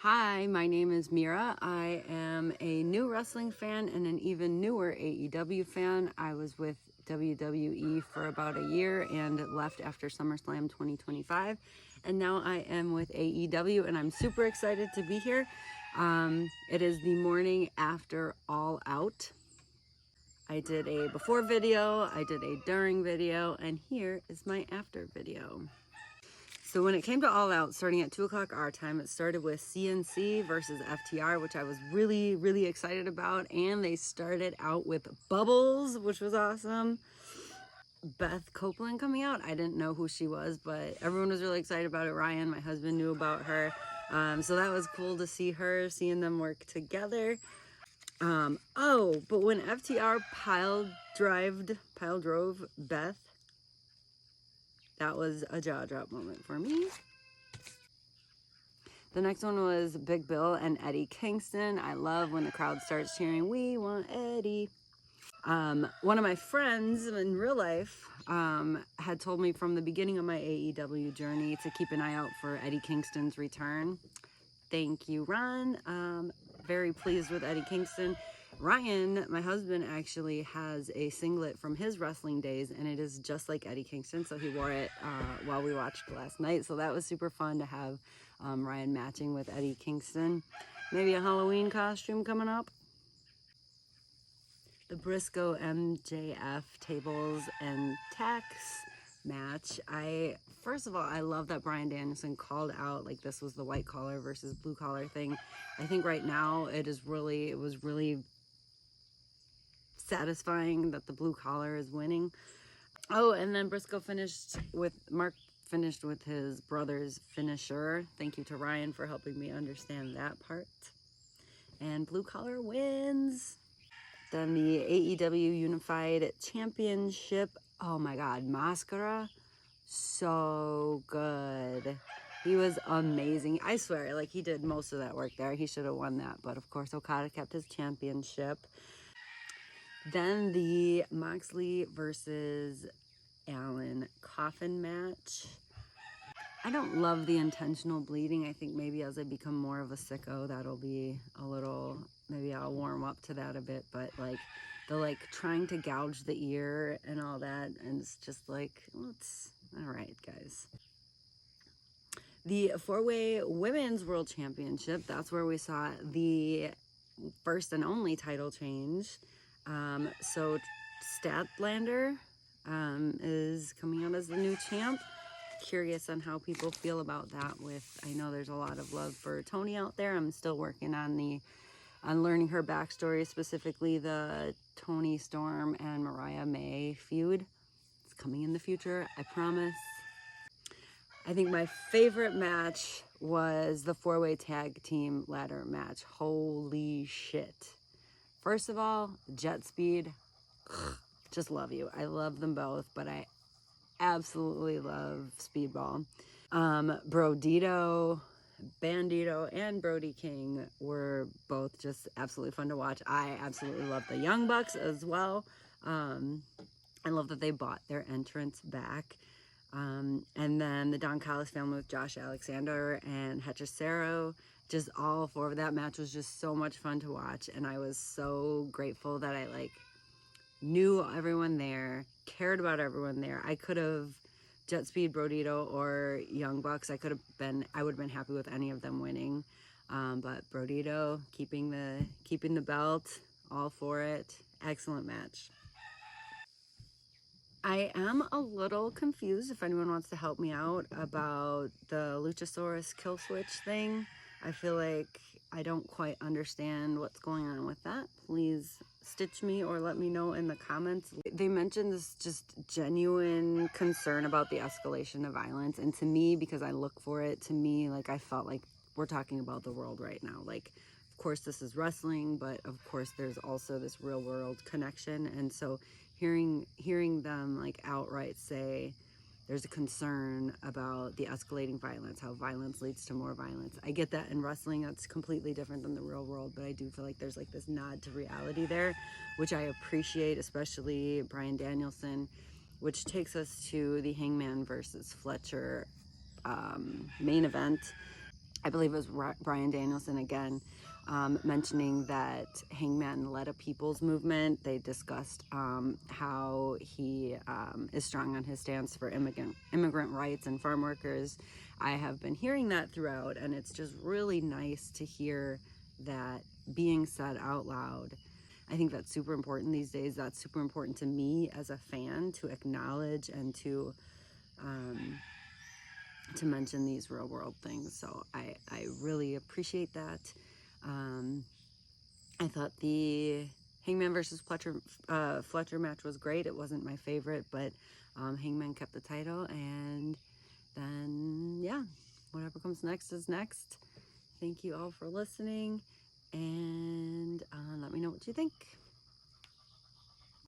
Hi, my name is Mira. I am a new wrestling fan and an even newer AEW fan. I was with WWE for about a year and left after SummerSlam 2025. And now I am with AEW and I'm super excited to be here. It is the morning after All Out. I did a before video, I did a during video, and here is my after video. So when it came to All Out, starting at 2 o'clock our time, it started with CNC versus FTR, which I was really, really excited about. And they started out with Bubbles, which was awesome. Beth Copeland coming out. I didn't know who she was, but everyone was really excited about it. Ryan, my husband, knew about her. So that was cool to see her, seeing them work together. But when FTR pile drove Beth, that was a jaw drop moment for me. The next one was Big Bill and Eddie Kingston. I love when the crowd starts cheering, "We want Eddie." One of my friends in real life had told me from the beginning of my AEW journey to keep an eye out for Eddie Kingston's return. Thank you, Ron. Very pleased with Eddie Kingston. Ryan, my husband, actually has a singlet from his wrestling days, and it is just like Eddie Kingston, so he wore it while we watched last night, so that was super fun to have Ryan matching with Eddie Kingston. Maybe a Halloween costume coming up. The Briscoe MJF tables and tax match. First of all, I love that Bryan Danielson called out like this was the white collar versus blue collar thing. I think right now it was really satisfying that the blue collar is winning. Oh, and then Mark finished with his brother's finisher. Thank you to Ryan for helping me understand that part. And blue collar wins. Then the AEW Unified Championship. Oh my God, Mascara, so good. He was amazing. I swear, like he did most of that work there. He should have won that, but of course Okada kept his championship. Then the Moxley versus Allen coffin match. I don't love the intentional bleeding. I think maybe as I become more of a sicko, that'll be a little, maybe I'll warm up to that a bit, but like the trying to gouge the ear and all that, and it's just like, well, it's all right, guys. The 4-way women's world championship, that's where we saw the first and only title change. So Statlander is coming out as the new champ. Curious on how people feel about that. I know there's a lot of love for Tony out there. I'm still working on learning her backstory, specifically the Tony Storm and Mariah May feud. It's coming in the future, I promise. I think my favorite match was the 4-way tag team ladder match. Holy shit. First of all, Jet Speed, just love you. I love them both, but I absolutely love Speedball. Bandito, and Brody King were both just absolutely fun to watch. I absolutely love the Young Bucks as well. I love that they bought their entrance back. And then the Don Callis family with Josh Alexander and Hechicero, just all four of that match was just so much fun to watch. And I was so grateful that I knew everyone there, cared about everyone there. I could have Jet Speed, Brodito, or Young Bucks. I would have been happy with any of them winning. But Brodito keeping the belt, all for it. Excellent match. I am a little confused, if anyone wants to help me out, about the Luchasaurus kill switch thing. I feel like I don't quite understand what's going on with that. Please stitch me or let me know in the comments. They mentioned this just genuine concern about the escalation of violence. And to me, because I look for it, to me, I felt like we're talking about the world right now. Of course, this is wrestling, but of course, there's also this real world connection. And so hearing them outright say there's a concern about the escalating violence, how violence leads to more violence. I get that in wrestling, that's completely different than the real world, but I do feel like there's this nod to reality there, which I appreciate, especially Bryan Danielson, which takes us to the Hangman versus Fletcher main event. I believe it was Bryan Danielson again, mentioning that Hangman led a people's movement. They discussed how he is strong on his stance for immigrant rights and farm workers. I have been hearing that throughout, and it's just really nice to hear that being said out loud. I think that's super important these days. That's super important to me as a fan, to acknowledge and to mention these real world things. So I really appreciate that. I thought the Hangman versus Fletcher match was great. It wasn't my favorite, but Hangman kept the title, and then yeah, whatever comes next is next. Thank you all for listening, and let me know what you think.